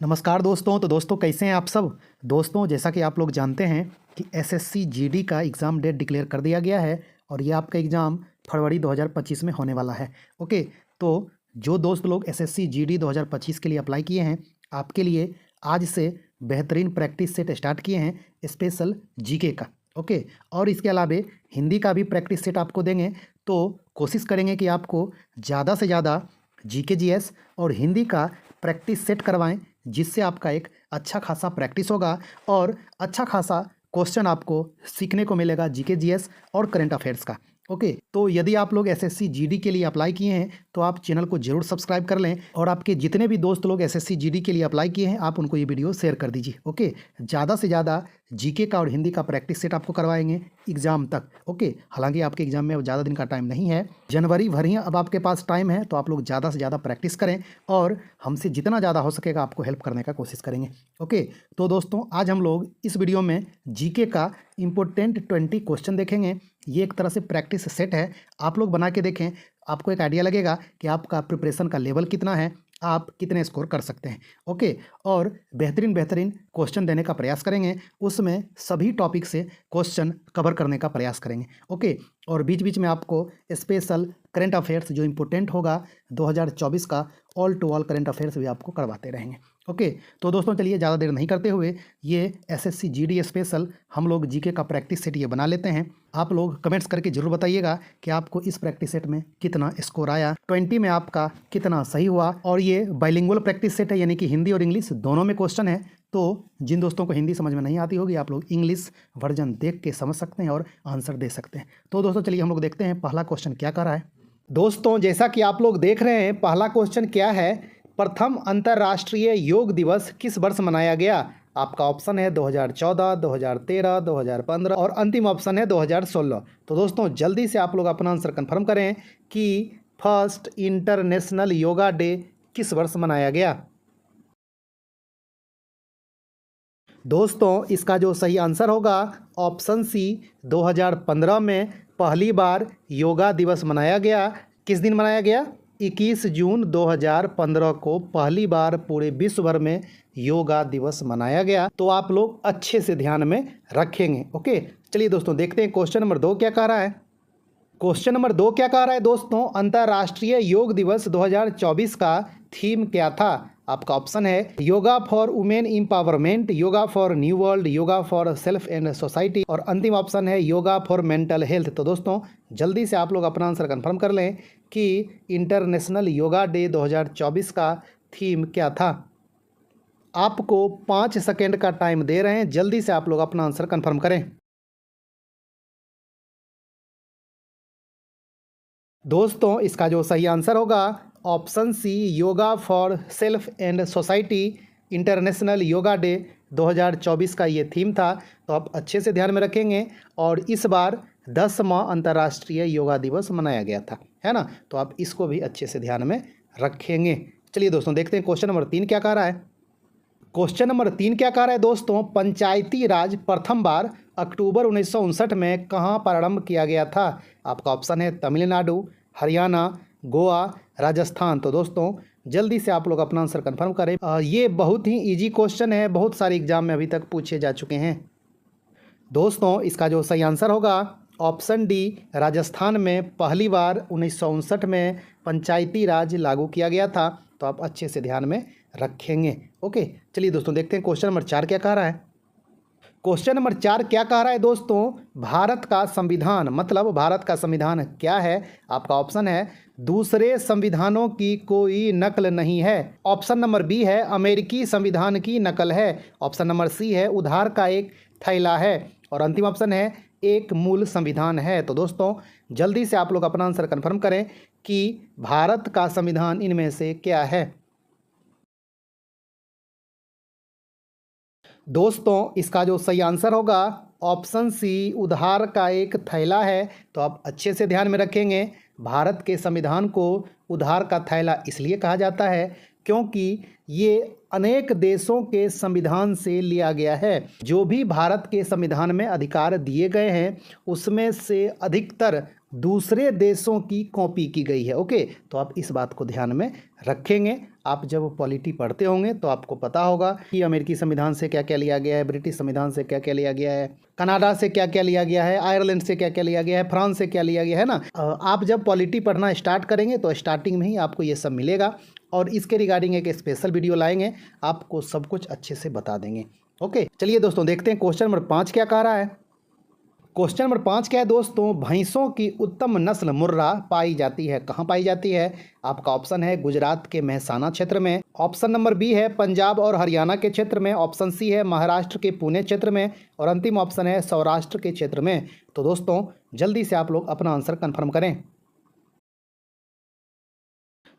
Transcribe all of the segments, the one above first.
नमस्कार दोस्तों। तो दोस्तों कैसे हैं आप सब। दोस्तों जैसा कि आप लोग जानते हैं कि एसएससी जीडी का एग्ज़ाम डेट डिक्लेयर कर दिया गया है और ये आपका एग्ज़ाम फरवरी 2025 में होने वाला है। ओके, तो जो दोस्त लोग एसएससी जीडी 2025 के लिए अप्लाई किए हैं, आपके लिए आज से बेहतरीन प्रैक्टिस सेट स्टार्ट किए हैं स्पेशल जीके का। ओके, और इसके अलावा हिंदी का भी प्रैक्टिस सेट आपको देंगे। तो कोशिश करेंगे कि आपको ज़्यादा से ज़्यादा जीके जीएस और हिंदी का प्रैक्टिस सेट करवाएं, जिससे आपका एक अच्छा खासा प्रैक्टिस होगा और अच्छा खासा क्वेश्चन आपको सीखने को मिलेगा जीके जीएस और करंट अफेयर्स का। ओके, तो यदि आप लोग एसएससी जीडी के लिए अप्लाई किए हैं तो आप चैनल को जरूर सब्सक्राइब कर लें और आपके जितने भी दोस्त लोग एसएससी जीडी के लिए अप्लाई किए हैं आप उनको ये वीडियो शेयर कर दीजिए। ओके, ज़्यादा से ज़्यादा जीके का और हिंदी का प्रैक्टिस सेट आपको करवाएंगे एग्ज़ाम तक। ओके, हालांकि आपके एग्ज़ाम में अब ज़्यादा दिन का टाइम नहीं है, जनवरी भर ही अब आपके पास टाइम है, तो आप लोग ज़्यादा से ज़्यादा प्रैक्टिस करें और हमसे जितना ज़्यादा हो सकेगा आपको हेल्प करने का कोशिश करेंगे। ओके, तो दोस्तों आज हम लोग इस वीडियो में जीके का इम्पोर्टेंट 20 क्वेश्चन देखेंगे। ये एक तरह से प्रैक्टिस सेट है, आप लोग बना के देखें, आपको एक आइडिया लगेगा कि आपका प्रिपरेशन का लेवल कितना है, आप कितने स्कोर कर सकते हैं। ओके, और बेहतरीन क्वेश्चन देने का प्रयास करेंगे, उसमें सभी टॉपिक से क्वेश्चन कवर करने का प्रयास करेंगे। ओके, और बीच बीच में आपको स्पेशल करंट अफेयर्स जो इम्पोर्टेंट होगा 2024 का all to all current affairs भी आपको करवाते रहेंगे। ओके, तो दोस्तों चलिए ज़्यादा देर नहीं करते हुए ये एसएससी जीडी स्पेशल हम लोग जीके का प्रैक्टिस सेट ये बना लेते हैं। आप लोग कमेंट्स करके ज़रूर बताइएगा कि आपको इस प्रैक्टिस सेट में कितना स्कोर आया, 20 में आपका कितना सही हुआ। और ये बाइलिंगुअल प्रैक्टिस सेट है, यानी कि हिंदी और इंग्लिश दोनों में क्वेश्चन है। तो जिन दोस्तों को हिंदी समझ में नहीं आती होगी आप लोग इंग्लिश वर्जन देख के समझ सकते हैं और आंसर दे सकते हैं। तो दोस्तों चलिए हम लोग देखते हैं पहला क्वेश्चन क्या कर रहा है। दोस्तों जैसा कि आप लोग देख रहे हैं, पहला क्वेश्चन क्या है, प्रथम अंतर्राष्ट्रीय योग दिवस किस वर्ष मनाया गया। आपका ऑप्शन है 2014, 2013, 2015 और अंतिम ऑप्शन है 2016। तो दोस्तों जल्दी से आप लोग अपना आंसर कंफर्म करें कि फर्स्ट इंटरनेशनल योगा डे किस वर्ष मनाया गया। दोस्तों इसका जो सही आंसर होगा ऑप्शन सी, 2015 में पहली बार योगा दिवस मनाया गया। किस दिन मनाया गया? 21 जून 2015 को पहली बार पूरे विश्व भर में योगा दिवस मनाया गया। तो आप लोग अच्छे से ध्यान में रखेंगे। ओके, चलिए दोस्तों देखते हैं क्वेश्चन नंबर 2 क्या कह रहा है। क्वेश्चन नंबर 2 क्या कह रहा है दोस्तों, अंतर्राष्ट्रीय योग दिवस 2024 का थीम क्या था। आपका ऑप्शन है yoga for women empowerment, yoga for new world, yoga for self and society और अंतिम ऑप्शन है योगा फॉर मेंटल हेल्थ। तो दोस्तों जल्दी से आप लोग अपना आंसर कंफर्म कर लें कि इंटरनेशनल योगा डे 2024 का थीम क्या था। आपको 5 सेकेंड का टाइम दे रहे हैं, जल्दी से आप लोग अपना आंसर कंफर्म करें। दोस्तों इसका जो सही आंसर होगा option C, yoga for self and society international yoga day 2024 का ये थीम था। तो आप अच्छे से ध्यान में रखेंगे और इस बार 10वां अंतर्राष्ट्रीय योगा दिवस मनाया गया था, है ना। तो आप इसको भी अच्छे से ध्यान में रखेंगे। चलिए दोस्तों देखते हैं क्वेश्चन नंबर 3 क्या कह रहा है। क्वेश्चन नंबर 3 क्या कह रहा है दोस्तों, पंचायती राज प्रथम बार अक्टूबर 1959 में कहाँ प्रारंभ किया गया था। आपका ऑप्शन है तमिलनाडु, हरियाणा, गोवा, राजस्थान। तो दोस्तों जल्दी से आप लोग अपना आंसर कंफर्म करें। ये बहुत ही इजी क्वेश्चन है, बहुत सारे एग्जाम में अभी तक पूछे जा चुके हैं। दोस्तों इसका जो सही आंसर होगा ऑप्शन डी, राजस्थान में पहली बार 1959 में पंचायती राज लागू किया गया था। तो आप अच्छे से ध्यान में रखेंगे। ओके, चलिए दोस्तों देखते हैं क्वेश्चन नंबर 4 क्या कह रहा है। क्वेश्चन नंबर 4 क्या कह रहा है दोस्तों, भारत का संविधान मतलब भारत का संविधान क्या है। आपका ऑप्शन है दूसरे संविधानों की कोई नकल नहीं है। ऑप्शन नंबर बी है अमेरिकी संविधान की नकल है। ऑप्शन नंबर सी है उधार का एक थैला है और अंतिम ऑप्शन है एक मूल संविधान है। तो दोस्तों जल्दी से आप लोग अपना आंसर कंफर्म करें कि भारत का संविधान इनमें से क्या है। दोस्तों इसका जो सही आंसर होगा ऑप्शन सी, उधार का एक थैला है। तो आप अच्छे से ध्यान में रखेंगे, भारत के संविधान को उधार का थैला इसलिए कहा जाता है क्योंकि ये अनेक देशों के संविधान से लिया गया है। जो भी भारत के संविधान में अधिकार दिए गए हैं उसमें से अधिकतर दूसरे देशों की कॉपी की गई है। ओके, तो आप इस बात को ध्यान में रखेंगे आप जब पॉलिटी पढ़ते होंगे तो आपको पता होगा कि अमेरिकी संविधान से क्या क्या लिया गया है, ब्रिटिश संविधान से क्या क्या लिया गया है, कनाडा से क्या क्या लिया गया है, आयरलैंड से क्या क्या लिया गया है, फ्रांस से क्या लिया गया है ना। आप जब पॉलिटी पढ़ना स्टार्ट करेंगे तो स्टार्टिंग में ही आपको ये सब मिलेगा और इसके रिगार्डिंग एक स्पेशल वीडियो लाएंगे, आपको सब कुछ अच्छे से बता देंगे। ओके, चलिए दोस्तों देखते हैं क्वेश्चन नंबर 5 क्या कह रहा है। क्वेश्चन नंबर 5 क्या है दोस्तों, भैंसों की उत्तम नस्ल मुर्रा पाई जाती है, कहाँ पाई जाती है? आपका ऑप्शन है गुजरात के मेहसाना क्षेत्र में, ऑप्शन नंबर बी है पंजाब और हरियाणा के क्षेत्र में, ऑप्शन सी है महाराष्ट्र के पुणे क्षेत्र में और अंतिम ऑप्शन है सौराष्ट्र के क्षेत्र में। तो दोस्तों जल्दी से आप लोग अपना आंसर कन्फर्म करें।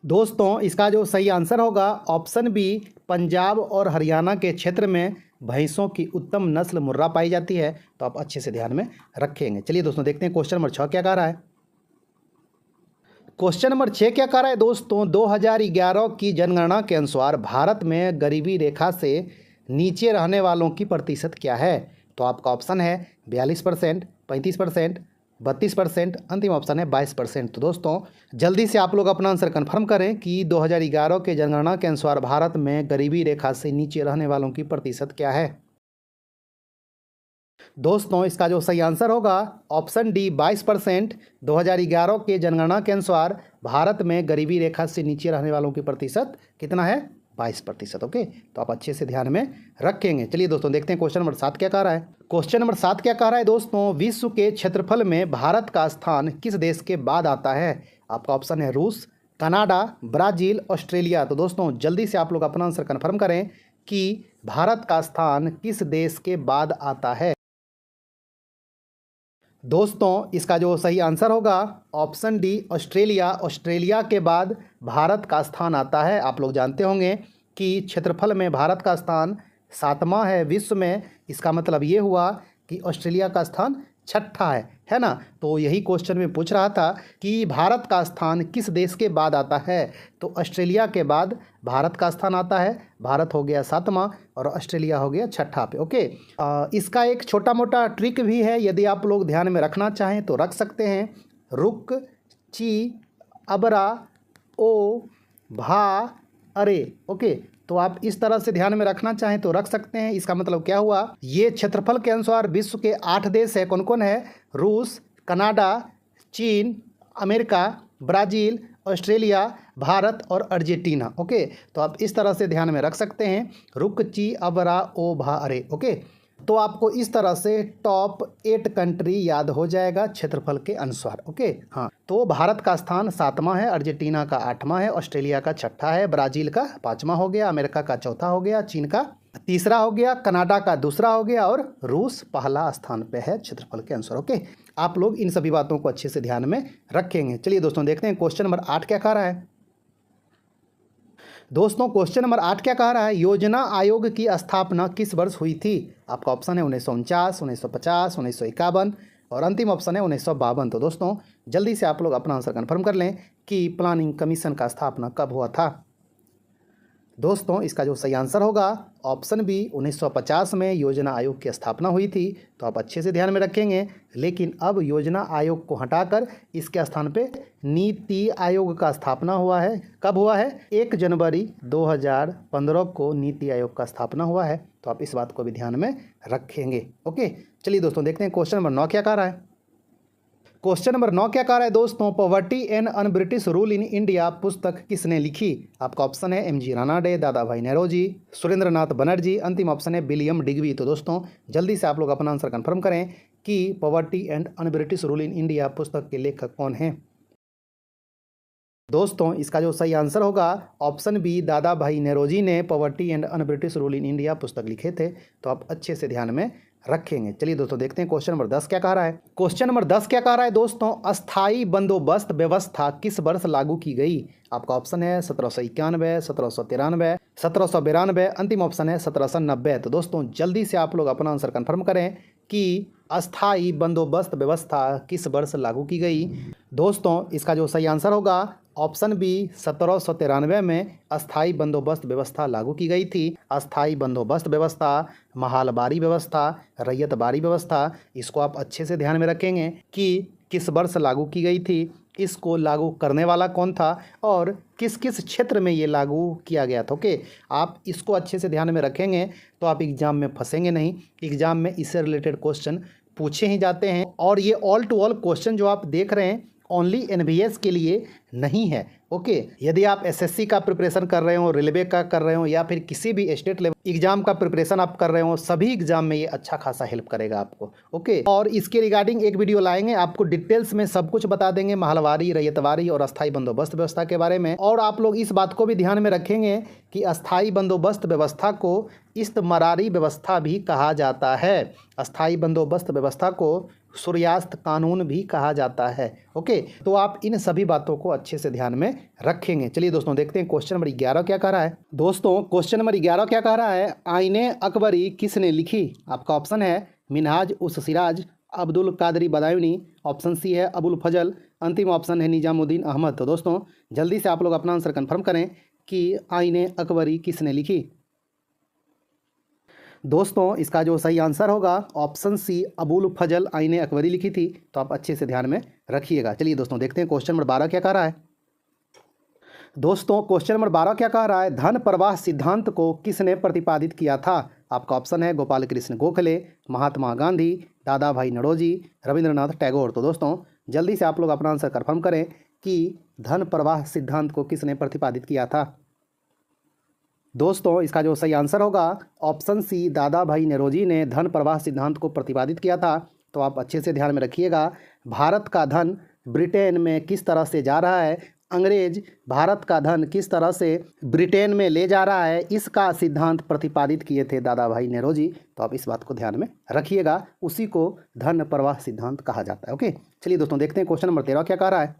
दोस्तों इसका जो सही आंसर होगा ऑप्शन बी, पंजाब और हरियाणा के क्षेत्र में भैंसों की उत्तम नस्ल मुर्रा पाई जाती है। तो आप अच्छे से ध्यान में रखेंगे। चलिए दोस्तों देखते हैं क्वेश्चन नंबर 6 क्या कह रहा है। क्वेश्चन नंबर 6 क्या कह रहा है दोस्तों, 2011 की जनगणना के अनुसार भारत में गरीबी रेखा से नीचे रहने वालों की प्रतिशत क्या है? तो आपका ऑप्शन है 42%, 35%, 32%, अंतिम ऑप्शन है 22%। तो दोस्तों जल्दी से आप लोग अपना आंसर कन्फर्म करें कि 2011 के जनगणना के अनुसार भारत में गरीबी रेखा से नीचे रहने वालों की प्रतिशत क्या है। दोस्तों इसका जो सही आंसर होगा ऑप्शन डी 22%। 2011 के जनगणना के अनुसार भारत में गरीबी रेखा से नीचे रहने वालों की प्रतिशत कितना है? 22%। ओके, तो आप अच्छे से ध्यान में रखेंगे। चलिए दोस्तों देखते हैं क्वेश्चन नंबर 7 क्या कह रहा है। क्वेश्चन नंबर 7 क्या कह रहा है दोस्तों, विश्व के क्षेत्रफल में भारत का स्थान किस देश के बाद आता है? आपका ऑप्शन है रूस, कनाडा, ब्राज़ील, ऑस्ट्रेलिया। तो दोस्तों जल्दी से आप लोग अपना आंसर कन्फर्म करें कि भारत का स्थान किस देश के बाद आता है। दोस्तों इसका जो सही आंसर होगा ऑप्शन डी ऑस्ट्रेलिया। ऑस्ट्रेलिया के बाद भारत का स्थान आता है। आप लोग जानते होंगे कि क्षेत्रफल में भारत का स्थान 7वां है विश्व में। इसका मतलब ये हुआ कि ऑस्ट्रेलिया का स्थान 6ठा है ना। तो यही क्वेश्चन में पूछ रहा था कि भारत का स्थान किस देश के बाद आता है। तो ऑस्ट्रेलिया के बाद भारत का स्थान आता है। भारत हो गया 7वां और ऑस्ट्रेलिया हो गया 6ठा पे। ओके, इसका एक छोटा मोटा ट्रिक भी है, यदि आप लोग ध्यान में रखना चाहें तो रख सकते हैं। रुक, ची, अबरा, ओ, भा, अरे। ओके, तो आप इस तरह से ध्यान में रखना चाहें तो रख सकते हैं। इसका मतलब क्या हुआ, ये क्षेत्रफल के अनुसार विश्व के 8 देश है। कौन कौन है? रूस, कनाडा, चीन, अमेरिका, ब्राज़ील, ऑस्ट्रेलिया, भारत और अर्जेंटीना। ओके, तो आप इस तरह से ध्यान में रख सकते हैं। रुक, ची, अबरा, ओ, भा, अरे। ओके, तो आपको इस तरह से टॉप 8 कंट्री याद हो जाएगा क्षेत्रफल के अनुसार। ओके, हाँ, तो भारत का स्थान 7वां है, अर्जेंटीना का 8वां है, ऑस्ट्रेलिया का 6ठा है, ब्राज़ील का 5वां हो गया, अमेरिका का 4था हो गया, चीन का 3रा हो गया, कनाडा का 2रा हो गया और रूस पहला स्थान पे है क्षेत्रफल के अनुसार। ओके, आप लोग इन सभी बातों को अच्छे से ध्यान में रखेंगे। चलिए दोस्तों देखते हैं क्वेश्चन नंबर 8 क्या कह रहा है। दोस्तों क्वेश्चन नंबर 8 क्या कह रहा है, योजना आयोग की स्थापना किस वर्ष हुई थी? आपका ऑप्शन है 1949, 1950, 1951 और अंतिम ऑप्शन है 1952। तो दोस्तों जल्दी से आप लोग अपना आंसर कन्फर्म कर लें कि प्लानिंग कमीशन का स्थापना कब हुआ था। दोस्तों इसका जो सही आंसर होगा ऑप्शन बी 1950 में योजना आयोग की स्थापना हुई थी। तो आप अच्छे से ध्यान में रखेंगे। लेकिन अब योजना आयोग को हटाकर इसके स्थान पे नीति आयोग का स्थापना हुआ है। कब हुआ है? 1 जनवरी 2015 को नीति आयोग का स्थापना हुआ है। तो आप इस बात को भी ध्यान में रखेंगे। ओके, चलिए दोस्तों देखते हैं क्वेश्चन नंबर 9 क्या कह रहा है। क्वेश्चन नंबर 9 क्या कह रहा है दोस्तों, poverty and un British rule in India पुस्तक किसने लिखी? आपका ऑप्शन है एम जी रानाडे, दादा भाई नेहरूजी, सुरेंद्र नाथ बनर्जी, अंतिम ऑप्शन है विलियम डिग्बी। तो दोस्तों जल्दी से आप लोग अपना आंसर कन्फर्म करें कि poverty and un British rule in India पुस्तक के लेखक कौन हैं। दोस्तों इसका जो सही आंसर होगा ऑप्शन बी, दादा भाई नेहरूजी ने poverty and un British rule in India पुस्तक लिखे थे। तो आप अच्छे से ध्यान में रखेंगे। चलिए दोस्तों देखते हैं क्वेश्चन नंबर 10 क्या कह रहा है। क्वेश्चन नंबर 10 क्या कह रहा है दोस्तों, अस्थाई बंदोबस्त व्यवस्था किस वर्ष लागू की गई? आपका ऑप्शन है 1791, 1793, 1792, अंतिम ऑप्शन है 1790। तो दोस्तों जल्दी से आप लोग अपना आंसर कन्फर्म करें कि अस्थाई बंदोबस्त व्यवस्था किस वर्ष लागू की गई। दोस्तों इसका जो सही आंसर होगा ऑप्शन बी, 1793 में अस्थाई बंदोबस्त व्यवस्था लागू की गई थी। अस्थाई बंदोबस्त व्यवस्था, महालबारी व्यवस्था, रैयतबारी व्यवस्था, इसको आप अच्छे से ध्यान में रखेंगे कि किस वर्ष लागू की गई थी। इसको लागू करने वाला कौन था और किस किस क्षेत्र में ये लागू किया गया था। ओके, आप इसको अच्छे से ध्यान में रखेंगे तो आप एग्ज़ाम में फंसेंगे नहीं। एग्ज़ाम में इससे रिलेटेड क्वेश्चन पूछे ही जाते हैं और ये ऑल टू ऑल क्वेश्चन जो आप देख रहे हैं ओनली एनवीएस के लिए नहीं है। ओके, यदि आप एसएससी का प्रिपरेशन कर रहे हो, रेलवे का कर रहे हो या फिर किसी भी स्टेट लेवल एग्जाम का प्रिपरेशन आप कर रहे हो, सभी एग्जाम में ये अच्छा खासा हेल्प करेगा आपको। ओके, और इसके रिगार्डिंग एक वीडियो लाएंगे, आपको डिटेल्स में सब कुछ बता देंगे महलवारी, रैयतवारी और अस्थायी बंदोबस्त व्यवस्था के बारे में। और आप लोग इस बात को भी ध्यान में रखेंगे कि अस्थायी बंदोबस्त व्यवस्था को इस्तमरारी व्यवस्था भी कहा जाता है। अस्थायी बंदोबस्त व्यवस्था को सूर्यास्त कानून भी कहा जाता है। ओके, तो आप इन सभी बातों को अच्छे से ध्यान में रखेंगे। चलिए दोस्तों देखते हैं क्वेश्चन नंबर 11 क्या कह रहा है। दोस्तों क्वेश्चन नंबर 11 क्या कह रहा है, आईने अकबरी किसने लिखी। आपका ऑप्शन है मिनहाज उस सिराज, अब्दुल कादरी बदायूनी, ऑप्शन सी है अबुल फजल, अंतिम ऑप्शन है निजामुद्दीन अहमद। तो दोस्तों जल्दी से आप लोग अपना आंसर कन्फर्म करें कि आईने अकबरी किसने लिखी। दोस्तों इसका जो सही आंसर होगा ऑप्शन सी अबुल फजल आईने अकबरी लिखी थी। तो आप अच्छे से ध्यान में रखिएगा। चलिए दोस्तों देखते हैं क्वेश्चन नंबर 12 क्या कह रहा है। दोस्तों क्वेश्चन नंबर 12 क्या कह रहा है, धन प्रवाह सिद्धांत को किसने प्रतिपादित किया था। आपका ऑप्शन है गोपाल कृष्ण गोखले, महात्मा गांधी, दादा भाई नौरोजी, रविंद्रनाथ टैगोर। तो दोस्तों जल्दी से आप लोग अपना आंसर कन्फर्म करें कि धन प्रवाह सिद्धांत को किसने प्रतिपादित किया था। दोस्तों इसका जो सही आंसर होगा ऑप्शन सी दादा भाई नौरोजी ने धन प्रवाह सिद्धांत को प्रतिपादित किया था। तो आप अच्छे से ध्यान में रखिएगा, भारत का धन ब्रिटेन में किस तरह से जा रहा है, अंग्रेज भारत का धन किस तरह से ब्रिटेन में ले जा रहा है, इसका सिद्धांत प्रतिपादित किए थे दादा भाई नौरोजी। तो आप इस बात को ध्यान में रखिएगा, उसी को धन प्रवाह सिद्धांत कहा जाता है। ओके, चलिए दोस्तों देखते हैं क्वेश्चन नंबर 13 क्या कह रहा है।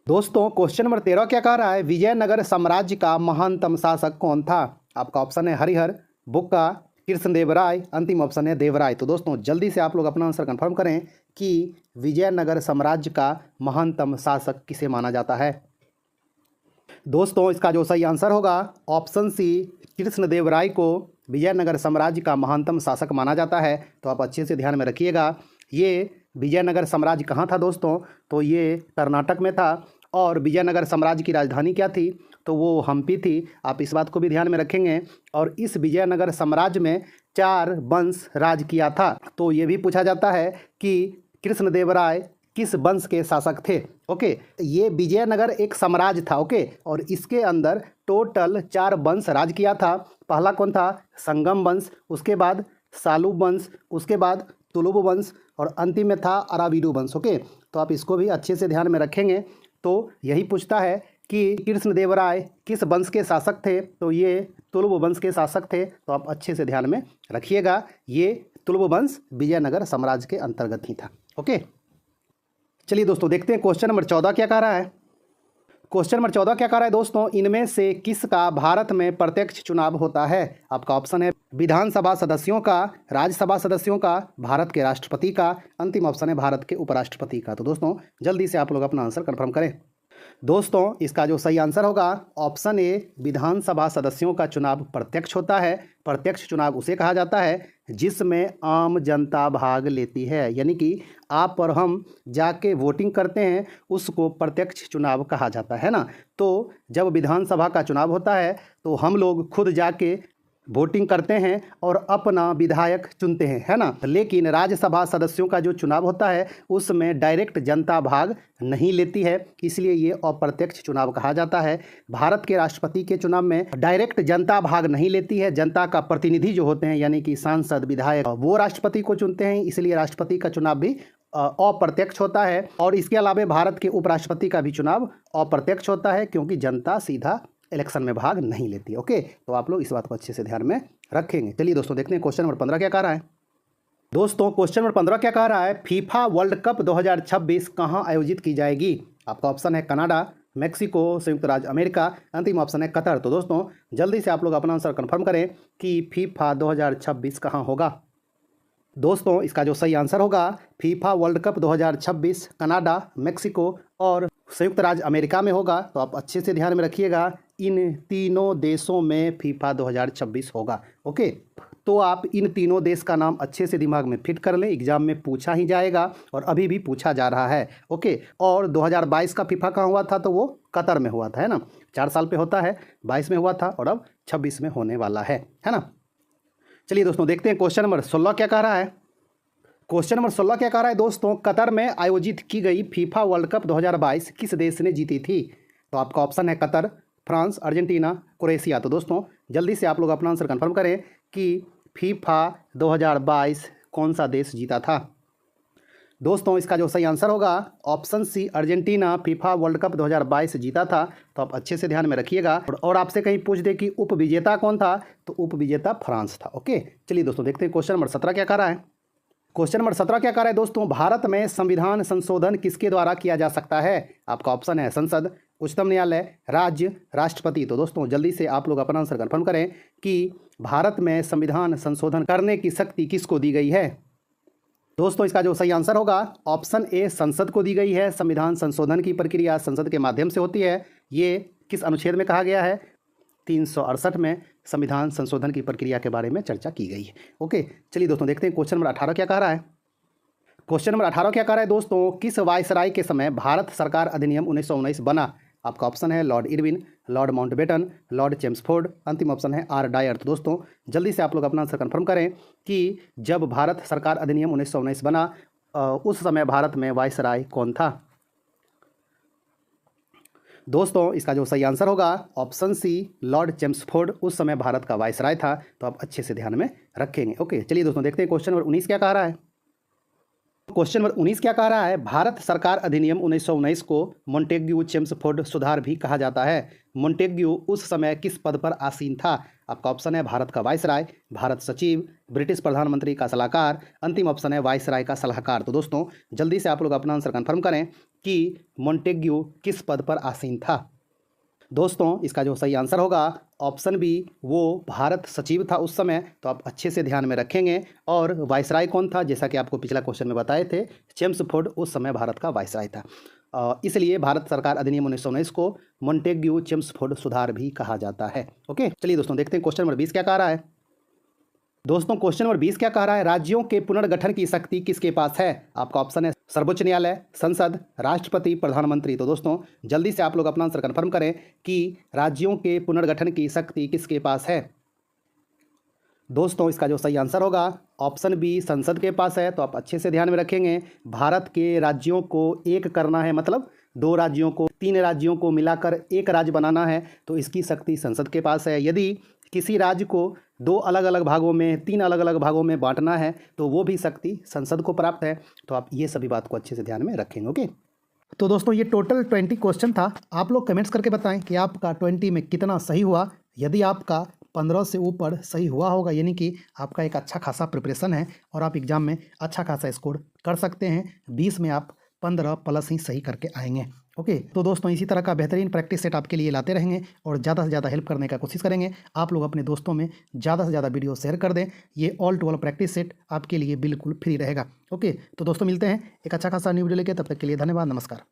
दोस्तों क्वेश्चन नंबर 13 क्या कह रहा है, विजयनगर साम्राज्य का महानतम शासक कौन था। आपका ऑप्शन है हरिहर, बुक्का, कृष्णदेवराय, अंतिम ऑप्शन है देवराय। तो दोस्तों जल्दी से आप लोग अपना आंसर कंफर्म करें कि विजयनगर साम्राज्य का महानतम शासक किसे माना जाता है। दोस्तों इसका जो सही आंसर होगा ऑप्शन सी कृष्णदेवराय को विजयनगर साम्राज्य का महानतम शासक माना जाता है। तो आप अच्छे से ध्यान में रखिएगा, ये विजयनगर साम्राज्य कहाँ था दोस्तों, तो ये कर्नाटक में था। और विजयनगर साम्राज्य की राजधानी क्या थी, तो वो हम्पी थी। आप इस बात को भी ध्यान में रखेंगे। और इस विजयनगर साम्राज्य में 4 वंश राज किया था। तो ये भी पूछा जाता है कि कृष्णदेवराय किस वंश के शासक थे। ओके, ये विजयनगर एक साम्राज्य था। ओके, और इसके अंदर टोटल 4 वंश राज किया था। पहला कौन था, संगम वंश, उसके बाद सालू वंश, उसके बाद तुलुब वंश और अंतिम में था अराविडू वंश। ओके, तो आप इसको भी अच्छे से ध्यान में रखेंगे। तो यही पूछता है कि कृष्णदेवराय किस वंश के शासक थे, तो ये तुलुब वंश के शासक थे। तो आप अच्छे से ध्यान में रखिएगा, ये तुलुब वंश विजयनगर साम्राज्य के अंतर्गत ही था। ओके, चलिए दोस्तों देखते हैं क्वेश्चन नंबर 14 क्या कह रहा है। क्वेश्चन नंबर 14 क्या कह रहा है दोस्तों, इनमें से किसका भारत में प्रत्यक्ष चुनाव होता है। आपका ऑप्शन है विधानसभा सदस्यों का, राज्यसभा सदस्यों का, भारत के राष्ट्रपति का, अंतिम ऑप्शन है भारत के उपराष्ट्रपति का। तो दोस्तों जल्दी से आप लोग अपना आंसर कंफर्म करें। दोस्तों इसका जो सही आंसर होगा ऑप्शन ए विधानसभा सदस्यों का चुनाव प्रत्यक्ष होता है। प्रत्यक्ष चुनाव उसे कहा जाता है जिसमें आम जनता भाग लेती है, यानी कि आप और हम जाके वोटिंग करते हैं, उसको प्रत्यक्ष चुनाव कहा जाता है ना। तो जब विधानसभा का चुनाव होता है तो हम लोग खुद जाके वोटिंग करते हैं और अपना विधायक चुनते हैं, है ना। लेकिन राज्यसभा सदस्यों का जो चुनाव होता है उसमें डायरेक्ट जनता भाग नहीं लेती है, इसलिए ये अप्रत्यक्ष चुनाव कहा जाता है। भारत के राष्ट्रपति के चुनाव में डायरेक्ट जनता भाग नहीं लेती है, जनता का प्रतिनिधि जो होते हैं यानी कि सांसद, विधायक, वो राष्ट्रपति को चुनते हैं, इसलिए राष्ट्रपति का चुनाव भी अप्रत्यक्ष होता है। और इसके अलावा भारत के उपराष्ट्रपति का भी चुनाव अप्रत्यक्ष होता है, क्योंकि जनता सीधा इलेक्शन में भाग नहीं लेती है। ओके, तो आप लोग इस बात को अच्छे से ध्यान में रखेंगे। चलिए दोस्तों देखते हैं क्वेश्चन नंबर 15 क्या कह रहा है। दोस्तों क्वेश्चन नंबर 15 क्या कह रहा है, फीफा वर्ल्ड कप 2026 कहां आयोजित की जाएगी। आपका ऑप्शन है कनाडा, मेक्सिको, संयुक्त राज्य अमेरिका, अंतिम ऑप्शन है कतर। तो दोस्तों जल्दी से आप लोग अपना आंसर कंफर्म करें कि फीफा 2026 कहां होगा। दोस्तों इसका जो सही आंसर होगा FIFA world cup 2026 Canada, Mexico और संयुक्त राज्य अमेरिका में होगा। तो आप अच्छे से ध्यान में रखिएगा, इन तीनों देशों में फीफा 2026 होगा। ओके, तो आप इन तीनों देश का नाम अच्छे से दिमाग में फिट कर लें, एग्जाम में पूछा ही जाएगा और अभी भी पूछा जा रहा है। ओके, और 2022 का फीफा कहाँ हुआ था? तो वो कतर में हुआ था, है ना। 4 साल पे होता है, 22 में हुआ था और अब 26 में होने वाला है ना। चलिए दोस्तों देखते हैं क्वेश्चन नंबर 16 क्या कह रहा है। क्वेश्चन नंबर 16 क्या कह रहा है दोस्तों, कतर में आयोजित की गई फीफा वर्ल्ड कप 2022 किस देश ने जीती थी? तो आपका ऑप्शन है कतर, फ्रांस, अर्जेंटीना, क्रोएशिया। तो दोस्तों जल्दी से आप लोग अपना आंसर कंफर्म करें कि फीफा 2022 कौन सा देश जीता था। दोस्तों इसका जो सही आंसर होगा option C, Argentina FIFA world cup 2022 जीता था। तो आप अच्छे से ध्यान में रखिएगा। और आपसे कहीं पूछ दे कि उपविजेता कौन था, तो उपविजेता फ्रांस था। ओके, चलिए दोस्तों देखते हैं क्वेश्चन नंबर 17 क्या कह रहा है। क्वेश्चन नंबर 17 क्या कह रहा है दोस्तों, भारत में संविधान संशोधन किसके द्वारा किया जा सकता है? आपका ऑप्शन है संसद, उच्चतम न्यायालय, राज्य, राष्ट्रपति। तो दोस्तों जल्दी से आप लोग अपना आंसर कंफर्म करें कि भारत में संविधान संशोधन करने की शक्ति किसको दी गई है। दोस्तों इसका जो सही आंसर होगा ऑप्शन ए, संसद को दी गई है। संविधान संशोधन की प्रक्रिया संसद के माध्यम से होती है। ये किस अनुच्छेद में कहा गया है? 368 में संविधान संशोधन की प्रक्रिया के बारे में चर्चा की गई है। ओके, चलिए दोस्तों देखते हैं क्वेश्चन नंबर 18 क्या कह रहा है। क्वेश्चन नंबर 18 क्या कह रहा है दोस्तों, किस वायसराय के समय भारत सरकार अधिनियम 1919 बना? आपका ऑप्शन है Lord Irwin, Lord Mountbatten, Lord Chelmsford, अंतिम ऑप्शन है आर डायर। तो दोस्तों जल्दी से आप लोग अपना आंसर कंफर्म करें कि जब भारत सरकार अधिनियम 1919 बना उस समय भारत में वायसराय कौन था। दोस्तों इसका जो सही आंसर होगा ऑप्शन सी, लॉर्ड चेम्सफोर्ड उस समय भारत का वायसराय था। तो आप अच्छे से ध्यान में रखेंगे। ओके, चलिए दोस्तों देखते हैं क्वेश्चन नंबर 19 क्या कह रहा है। क्वेश्चन नंबर 19 क्या कह रहा है, भारत सरकार अधिनियम 1919 को मोंटेग्यू चेम्सफोर्ड सुधार भी कहा जाता है। मोंटेग्यू उस समय किस पद पर आसीन था? आपका ऑप्शन है भारत का वायसराय, भारत सचिव, ब्रिटिश प्रधानमंत्री का सलाहकार, अंतिम ऑप्शन है वायसराय का सलाहकार। तो दोस्तों जल्दी से आप लोग अपना आंसर कंफर्म करें कि मोंटेग्यू किस पद पर आसीन था। दोस्तों इसका जो सही आंसर होगा ऑप्शन बी, वो भारत सचिव था उस समय। तो आप अच्छे से ध्यान में रखेंगे। और वायसराय कौन था? जैसा कि आपको पिछला क्वेश्चन में बताए थे, चेम्सफोर्ड उस समय भारत का वायसराय था। इसलिए भारत सरकार अधिनियम 1919 को मोंटेग्यू चेम्सफोर्ड सुधार भी कहा जाता है। ओके, चलिए दोस्तों देखते हैं क्वेश्चन नंबर 20 क्या कह रहा है। दोस्तों क्वेश्चन नंबर 20 क्या कह रहा है, राज्यों के पुनर्गठन की शक्ति किसके पास है? आपका ऑप्शन है सर्वोच्च न्यायालय, संसद, राष्ट्रपति, प्रधानमंत्री। तो दोस्तों जल्दी से आप लोग अपना आंसर कंफर्म करें कि राज्यों के पुनर्गठन की शक्ति किसके पास है। दोस्तों इसका जो सही आंसर होगा ऑप्शन बी, संसद के पास है। तो आप अच्छे से ध्यान में रखेंगे। भारत के राज्यों को एक करना है, मतलब 2 राज्यों को, 3 राज्यों को मिलाकर एक राज्य बनाना है, तो इसकी शक्ति संसद के पास है। यदि किसी राज्य को 2 अलग अलग भागों में, 3 अलग अलग भागों में बांटना है, तो वो भी शक्ति संसद को प्राप्त है। तो आप ये सभी बात को अच्छे से ध्यान में रखेंगे। ओके, तो दोस्तों ये टोटल 20 क्वेश्चन था। आप लोग कमेंट्स करके बताएं कि आपका 20 में कितना सही हुआ। यदि आपका 15 से ऊपर सही हुआ होगा, यानी कि आपका एक अच्छा खासा प्रिपरेशन है और आप एग्ज़ाम में अच्छा खासा स्कोर कर सकते हैं। 20 में आप 15 प्लस ही सही करके आएंगे। ओके, तो दोस्तों इसी तरह का बेहतरीन प्रैक्टिस सेट आपके लिए लाते रहेंगे और ज़्यादा से ज़्यादा हेल्प करने का कोशिश करेंगे। आप लोग अपने दोस्तों में ज़्यादा से ज़्यादा वीडियो शेयर कर दें। ये all to all practice set आपके लिए बिल्कुल फ्री रहेगा। ओके, तो दोस्तों मिलते हैं एक अच्छा खासा न्यू वीडियो लेके। तब तक के लिए धन्यवाद, नमस्कार।